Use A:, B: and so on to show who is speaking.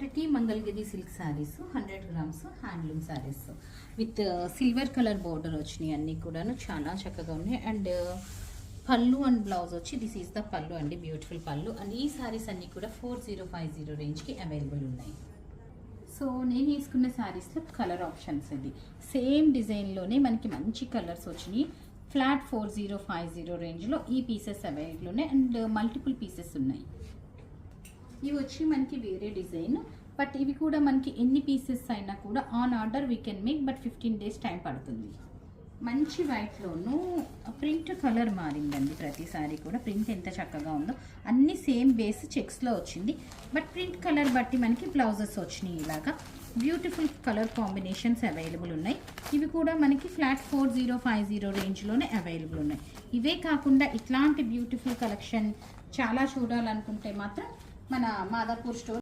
A: Pretty Mangalagiri silk saris 100 grams handloom saris with silver colour border వచ్చినాయి. అన్నీ కూడాను చాలా చక్కగా ఉన్నాయి. అండ్ పళ్ళు అండ్ బ్లౌజ్ వచ్చి దిస్ ఈజ్ ద పళ్ళు అండి, బ్యూటిఫుల్ పళ్ళు. అండ్ ఈ శారీస్ అన్నీ కూడా 4050 రేంజ్కి అవైలబుల్ ఉన్నాయి. సో నేను తీసుకున్న శారీస్లో కలర్ ఆప్షన్స్ ఇది సేమ్ డిజైన్లోనే మనకి మంచి కలర్స్ వచ్చినాయి. ఫ్లాట్ 4050 రేంజ్లో ఈ పీసెస్ అవైలబుల్ ఉన్నాయి. అండ్ మల్టిపుల్ పీసెస్ ఉన్నాయి. ఇవి వచ్చి మనకి వేరే డిజైన్, బట్ ఇవి కూడా మనకి ఎన్ని పీసెస్ అయినా కూడా on order we can make, but 15 days time పడుతుంది. మంచి వైట్లోనూ ప్రింట్ కలర్ మారిందండి. ప్రతిసారి కూడా ప్రింట్ ఎంత చక్కగా ఉందో. అన్ని సేమ్ బేస్ చెక్స్లో వచ్చింది, బట్ ప్రింట్ కలర్ బట్టి మనకి బ్లౌజెస్ వచ్చినాయి. ఇలాగా బ్యూటిఫుల్ కలర్ కాంబినేషన్స్ అవైలబుల్ ఉన్నాయి. ఇవి కూడా మనకి ఫ్లాట్ 4050 రేంజ్లోనే అవైలబుల్ ఉన్నాయి. ఇవే కాకుండా ఇట్లాంటి బ్యూటిఫుల్ కలెక్షన్ చాలా చూడాలనుకుంటే మాత్రం మన మాదాపూర్ స్టోర్